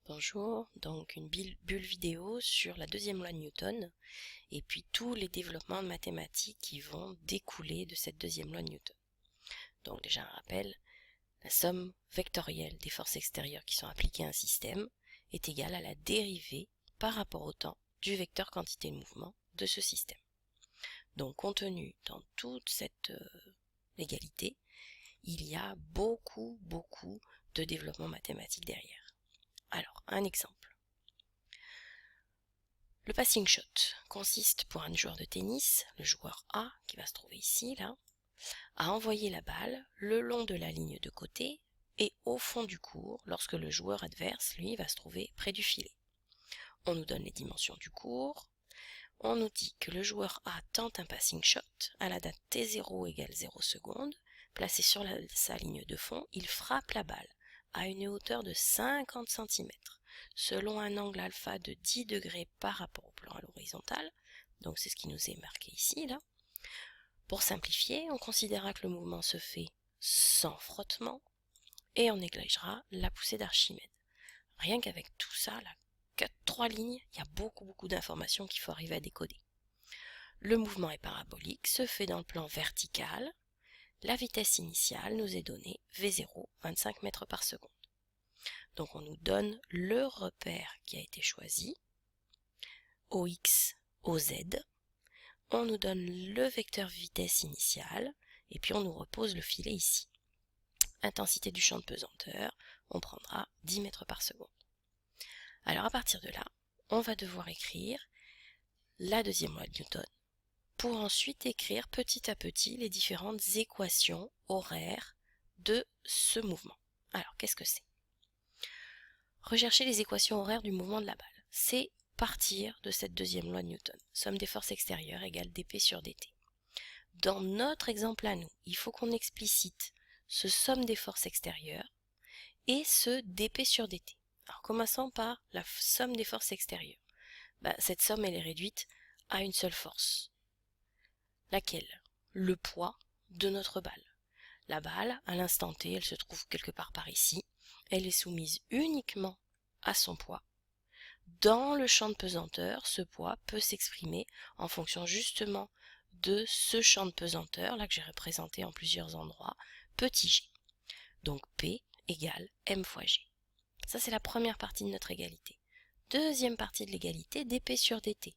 Bonjour, donc une bulle vidéo sur la deuxième loi de Newton et puis tous les développements mathématiques qui vont découler de cette deuxième loi de Newton. Donc déjà un rappel, la somme vectorielle des forces extérieures qui sont appliquées à un système est égale à la dérivée par rapport au temps du vecteur quantité de mouvement de ce système. Donc contenu dans toute cette égalité, il y a beaucoup de développement mathématique derrière. Alors, un exemple. Le passing shot consiste pour un joueur de tennis, le joueur A, qui va se trouver ici, là, à envoyer la balle le long de la ligne de côté et au fond du court lorsque le joueur adverse, lui, va se trouver près du filet. On nous donne les dimensions du court. On nous dit que le joueur A tente un passing shot à la date t0 égale 0 secondes. Placé sur sa ligne de fond, il frappe la balle à une hauteur de 50 cm, selon un angle alpha de 10 degrés par rapport au plan à l'horizontale. Donc c'est ce qui nous est marqué ici, là. Pour simplifier, on considérera que le mouvement se fait sans frottement et on négligera la poussée d'Archimède. Rien qu'avec tout ça, là, 3 lignes, il y a beaucoup d'informations qu'il faut arriver à décoder. Le mouvement est parabolique, se fait dans le plan vertical. La vitesse initiale nous est donnée V0, 25 mètres par seconde. Donc on nous donne le repère qui a été choisi, OX, OZ. On nous donne le vecteur vitesse initiale, et puis on nous repose le filet ici. Intensité du champ de pesanteur, on prendra 10 mètres par seconde. Alors à partir de là, on va devoir écrire la deuxième loi de Newton, pour ensuite écrire petit à petit les différentes équations horaires de ce mouvement. Alors, qu'est-ce que c'est? Rechercher les équations horaires du mouvement de la balle. C'est partir de cette deuxième loi de Newton. Somme des forces extérieures égale dp sur dt. Dans notre exemple à nous, il faut qu'on explicite ce somme des forces extérieures et ce dp sur dt. Alors, commençons par la somme des forces extérieures. Cette somme, elle est réduite à une seule force. Laquelle? Le poids de notre balle. La balle, à l'instant T, elle se trouve quelque part par ici. Elle est soumise uniquement à son poids. Dans le champ de pesanteur, ce poids peut s'exprimer en fonction justement de ce champ de pesanteur, là que j'ai représenté en plusieurs endroits, petit g. Donc P égale M fois G. Ça, c'est la première partie de notre égalité. Deuxième partie de l'égalité, dP sur dt.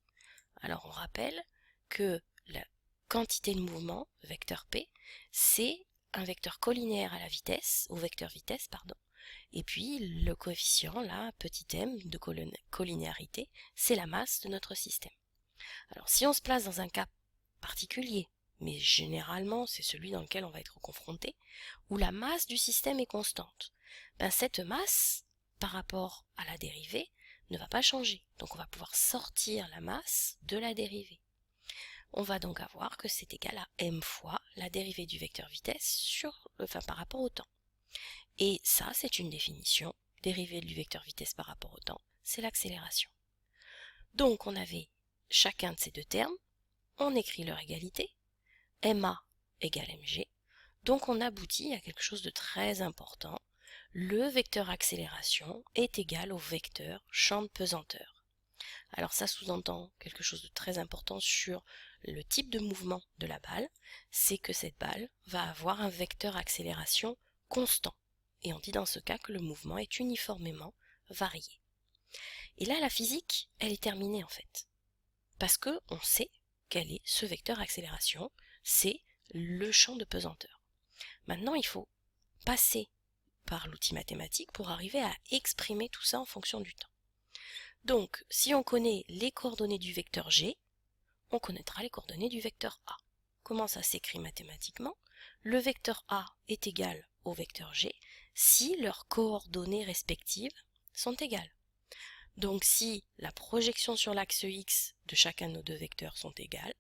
Alors, on rappelle que la quantité de mouvement, vecteur P, c'est un vecteur collinéaire à la vitesse, au vecteur vitesse, pardon. Et puis, le coefficient, là, petit m, de collinéarité, c'est la masse de notre système. Alors, si on se place dans un cas particulier, mais généralement, c'est celui dans lequel on va être confronté, où la masse du système est constante, cette masse, par rapport à la dérivée, ne va pas changer. Donc, on va pouvoir sortir la masse de la dérivée. On va donc avoir que c'est égal à m fois la dérivée du vecteur vitesse par rapport au temps. Et ça, c'est une définition. Dérivée du vecteur vitesse par rapport au temps, c'est l'accélération. Donc, on avait chacun de ces deux termes. On écrit leur égalité. ma égale mg. Donc, on aboutit à quelque chose de très important. Le vecteur accélération est égal au vecteur champ de pesanteur. Alors ça sous-entend quelque chose de très important sur le type de mouvement de la balle, c'est que cette balle va avoir un vecteur accélération constant. Et on dit dans ce cas que le mouvement est uniformément varié. Et là, la physique, elle est terminée en fait. Parce qu'on sait quel est ce vecteur accélération, c'est le champ de pesanteur. Maintenant, il faut passer par l'outil mathématique pour arriver à exprimer tout ça en fonction du temps. Donc, si on connaît les coordonnées du vecteur G, on connaîtra les coordonnées du vecteur A. Comment ça s'écrit mathématiquement? Le vecteur A est égal au vecteur G si leurs coordonnées respectives sont égales. Donc, si la projection sur l'axe X de chacun de nos deux vecteurs sont égales,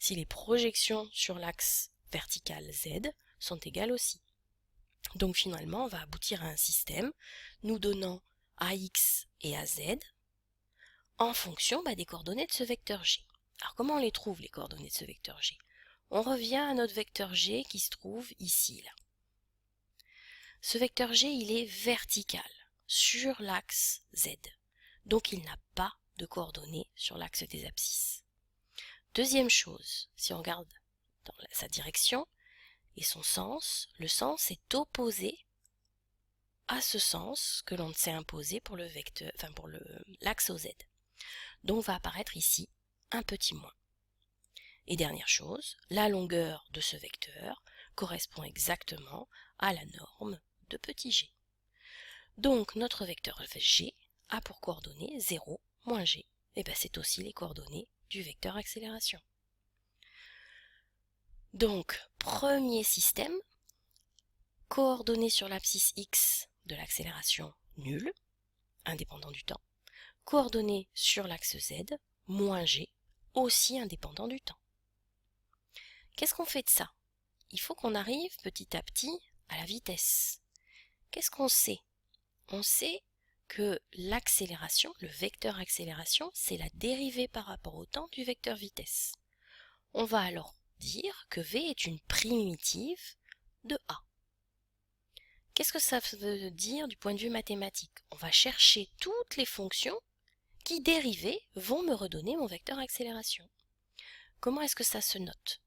si les projections sur l'axe vertical Z sont égales aussi. Donc, finalement, on va aboutir à un système nous donnant AX et AZ en fonction des coordonnées de ce vecteur G. Alors comment on les trouve, les coordonnées de ce vecteur G? On revient à notre vecteur G qui se trouve ici, là. Ce vecteur G, il est vertical. sur l'axe Z. Donc il n'a pas de coordonnées sur l'axe des abscisses. Deuxième chose, si on regarde dans sa direction et son sens, le sens est opposé à ce sens que l'on s'est imposé pour le vecteur, enfin pour l'axe OZ. Donc va apparaître ici un petit moins. Et dernière chose, la longueur de ce vecteur correspond exactement à la norme de petit g. Donc notre vecteur g a pour coordonnées 0, moins g. Et bien c'est aussi les coordonnées du vecteur accélération. Donc premier système, coordonnées sur l'abscisse x de l'accélération nulle, indépendant du temps. Coordonnées sur l'axe z, moins g, aussi indépendant du temps. Qu'est-ce qu'on fait de ça? Il faut qu'on arrive petit à petit à la vitesse. Qu'est-ce qu'on sait? On sait que l'accélération, le vecteur accélération, c'est la dérivée par rapport au temps du vecteur vitesse. On va alors dire que v est une primitive de a. Qu'est-ce que ça veut dire du point de vue mathématique? On va chercher toutes les fonctions qui, dérivées, vont me redonner mon vecteur accélération. Comment est-ce que ça se note?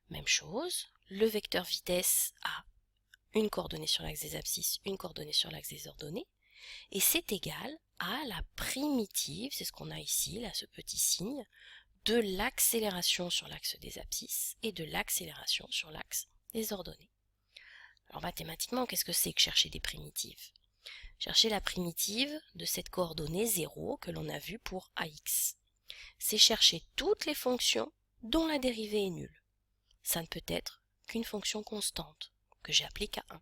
Même chose, le vecteur vitesse a une coordonnée sur l'axe des abscisses, une coordonnée sur l'axe des ordonnées, et c'est égal à la primitive, c'est ce qu'on a ici, là, ce petit signe, de l'accélération sur l'axe des abscisses et de l'accélération sur l'axe des ordonnées. Alors mathématiquement, qu'est-ce que c'est que chercher des primitives? Chercher la primitive de cette coordonnée 0 que l'on a vue pour ax. C'est chercher toutes les fonctions dont la dérivée est nulle. Ça ne peut être qu'une fonction constante, que j'applique à 1.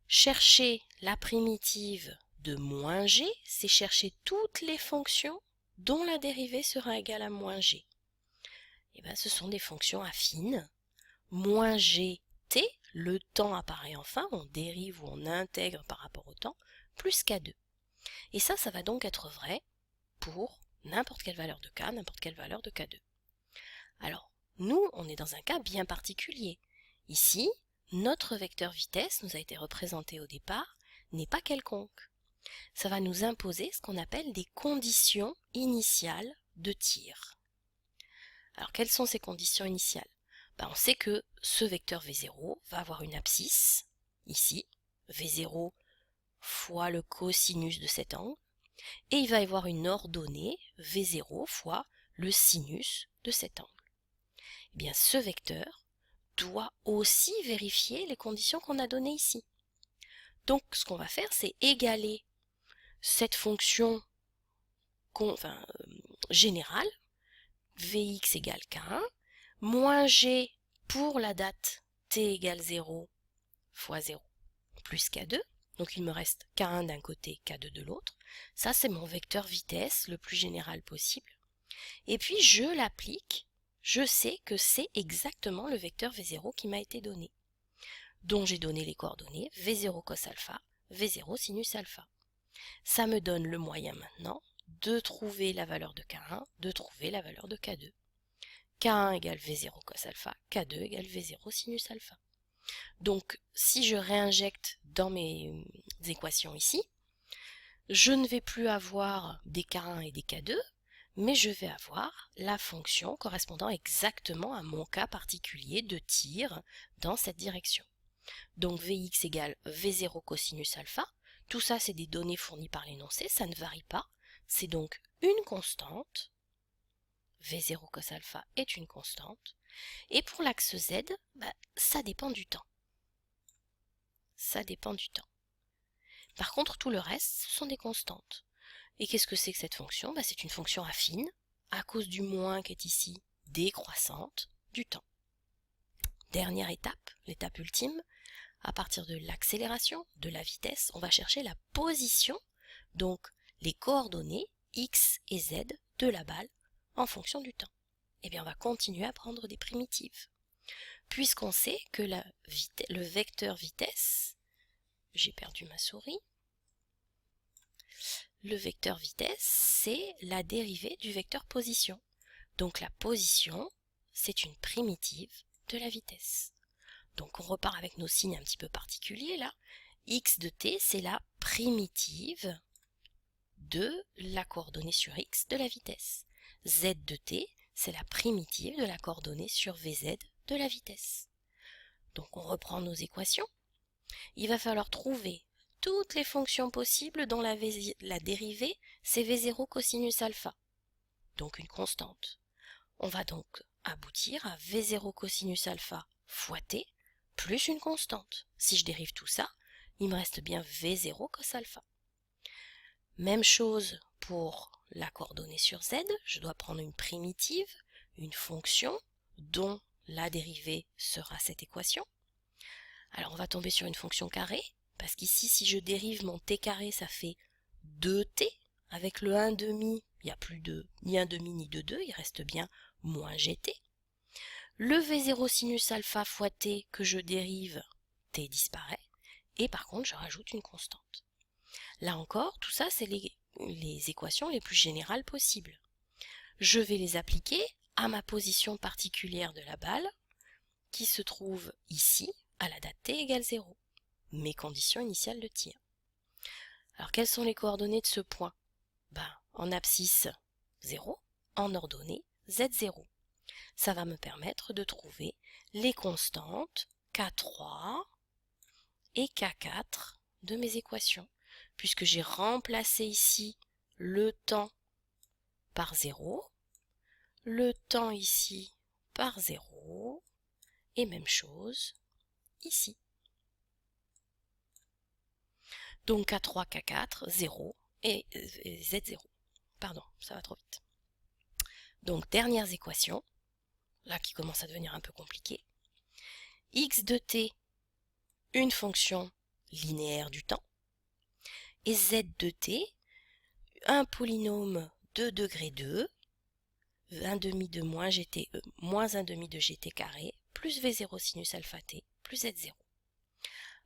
Chercher la primitive de moins g, c'est chercher toutes les fonctions dont la dérivée sera égale à moins g. Et bien, ce sont des fonctions affines. Moins gt, le temps apparaît enfin, on dérive ou on intègre par rapport au temps, plus k2. Et ça va donc être vrai pour n'importe quelle valeur de k, n'importe quelle valeur de k2. Alors, nous, on est dans un cas bien particulier. Ici, notre vecteur vitesse nous a été représenté au départ, n'est pas quelconque. Ça va nous imposer ce qu'on appelle des conditions initiales de tir. Alors, quelles sont ces conditions initiales? On sait que ce vecteur V0 va avoir une abscisse, ici, V0 fois le cosinus de cet angle, et il va y avoir une ordonnée, V0 fois le sinus de cet angle. Eh bien, ce vecteur doit aussi vérifier les conditions qu'on a données ici. Donc, ce qu'on va faire, c'est égaler cette fonction générale, Vx égale K1, moins G pour la date t égale 0 fois 0 plus K2. Donc, il me reste K1 d'un côté, K2 de l'autre. Ça, c'est mon vecteur vitesse le plus général possible. Et puis, je l'applique. Je sais que c'est exactement le vecteur V0 qui m'a été donné, dont j'ai donné les coordonnées V0 cos alpha, V0 sinus alpha. Ça me donne le moyen maintenant de trouver la valeur de K1, de trouver la valeur de K2. K1 égale V0 cos alpha, K2 égale V0 sinus alpha. Donc, si je réinjecte dans mes équations ici, je ne vais plus avoir des K1 et des K2, mais je vais avoir la fonction correspondant exactement à mon cas particulier de tir dans cette direction. Donc Vx égale V0 cosinus alpha. Tout ça, c'est des données fournies par l'énoncé, ça ne varie pas. C'est donc une constante. V0 cos alpha est une constante. Et pour l'axe Z, ça dépend du temps. Ça dépend du temps. Par contre, tout le reste, ce sont des constantes. Et qu'est-ce que c'est que cette fonction? C'est une fonction affine, à cause du moins qui est ici décroissante du temps. Dernière étape, l'étape ultime, à partir de l'accélération, de la vitesse, on va chercher la position, donc les coordonnées x et z de la balle en fonction du temps. Eh bien, on va continuer à prendre des primitives. Puisqu'on sait que le vecteur vitesse, j'ai perdu ma souris, le vecteur vitesse, c'est la dérivée du vecteur position. Donc la position, c'est une primitive de la vitesse. Donc on repart avec nos signes un petit peu particuliers là. x de t, c'est la primitive de la coordonnée sur x de la vitesse. Z de t, c'est la primitive de la coordonnée sur Vz de la vitesse. Donc on reprend nos équations. Il va falloir trouver toutes les fonctions possibles dont la dérivée c'est V0 cosinus alpha, donc une constante. On va donc aboutir à V0 cosinus alpha fois t plus une constante. Si je dérive tout ça, il me reste bien V0 cos alpha. Même chose pour la coordonnée sur z, je dois prendre une primitive, une fonction dont la dérivée sera cette équation. Alors on va tomber sur une fonction carrée, parce qu'ici si je dérive mon t carré, ça fait 2t. Avec le 1 demi, il n'y a plus de ni 1 demi ni de 2, il reste bien moins gt. Le v0 sinus alpha fois t que je dérive, t disparaît, et par contre je rajoute une constante. Là encore, tout ça c'est les équations les plus générales possibles. Je vais les appliquer à ma position particulière de la balle, qui se trouve ici, à la date t égale 0, mes conditions initiales de tir. Alors quelles sont les coordonnées de ce point? En abscisse 0, en ordonnée z0. Ça va me permettre de trouver les constantes K3 et K4 de mes équations, puisque j'ai remplacé ici le temps par 0, le temps ici par 0, et même chose ici. Donc K3, K4, 0 et Z0. Pardon, ça va trop vite. Donc dernières équations, là qui commence à devenir un peu compliqué. X de t, une fonction linéaire du temps, et Z de t, un polynôme de degré 2, 1 demi de moins gt, moins 1 demi de gt carré, plus v0 sinus alpha t, plus z0.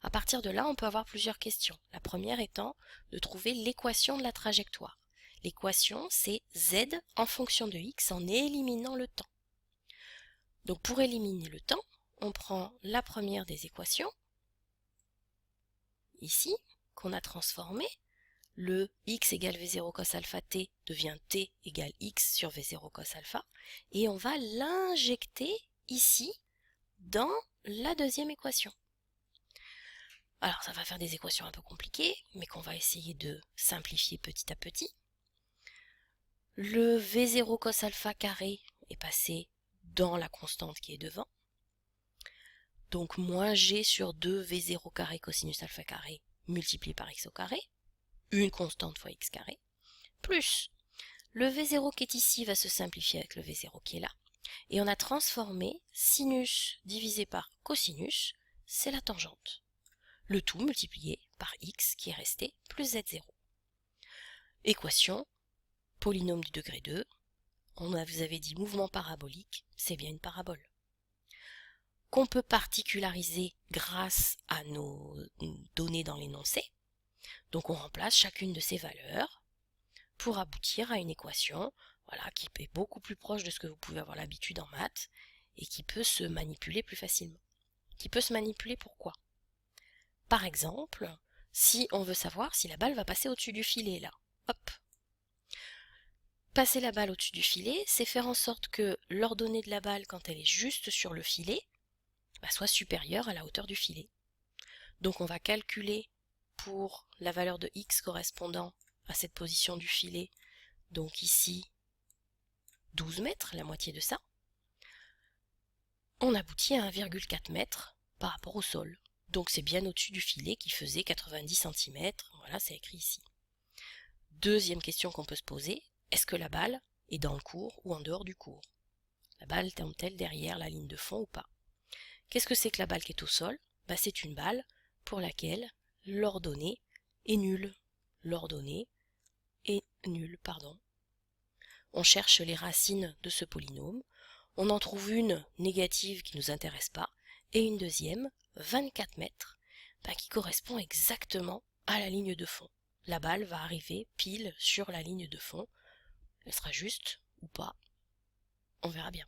À partir de là, on peut avoir plusieurs questions. La première étant de trouver l'équation de la trajectoire. L'équation, c'est z en fonction de x en éliminant le temps. Donc pour éliminer le temps, on prend la première des équations, ici, qu'on a transformée. Le x égale v0 cos alpha t devient t égale x sur v0 cos alpha, et on va l'injecter ici dans la deuxième équation. Alors ça va faire des équations un peu compliquées, mais qu'on va essayer de simplifier petit à petit. Le v0 cos alpha carré est passé dans la constante qui est devant. Donc moins g sur 2 v0 carré cosinus alpha carré multiplié par x au carré, une constante fois x carré, plus le v0 qui est ici va se simplifier avec le v0 qui est là, et on a transformé sinus divisé par cosinus, c'est la tangente. Le tout multiplié par x qui est resté plus z0. Équation, polynôme du degré 2, vous avait dit mouvement parabolique, c'est bien une parabole. Qu'on peut particulariser grâce à nos données dans l'énoncé. Donc on remplace chacune de ces valeurs pour aboutir à une équation qui est beaucoup plus proche de ce que vous pouvez avoir l'habitude en maths et qui peut se manipuler plus facilement. Qui peut se manipuler pourquoi? Par exemple, si on veut savoir si la balle va passer au-dessus du filet, là, hop. Passer la balle au-dessus du filet, c'est faire en sorte que l'ordonnée de la balle, quand elle est juste sur le filet, soit supérieure à la hauteur du filet. Donc on va calculer pour la valeur de x correspondant à cette position du filet, donc ici 12 mètres, la moitié de ça. On aboutit à 1,4 mètres par rapport au sol. Donc c'est bien au-dessus du filet qui faisait 90 cm, voilà, c'est écrit ici. Deuxième question qu'on peut se poser, est-ce que la balle est dans le cours ou en dehors du cours? La balle tombe-t-elle derrière la ligne de fond ou pas? Qu'est-ce que c'est que la balle qui est au sol? C'est une balle pour laquelle l'ordonnée est nulle. L'ordonnée est nulle, pardon. On cherche les racines de ce polynôme, on en trouve une négative qui ne nous intéresse pas, et une deuxième, 24 mètres, qui correspond exactement à la ligne de fond. La balle va arriver pile sur la ligne de fond. Elle sera juste ou pas, on verra bien.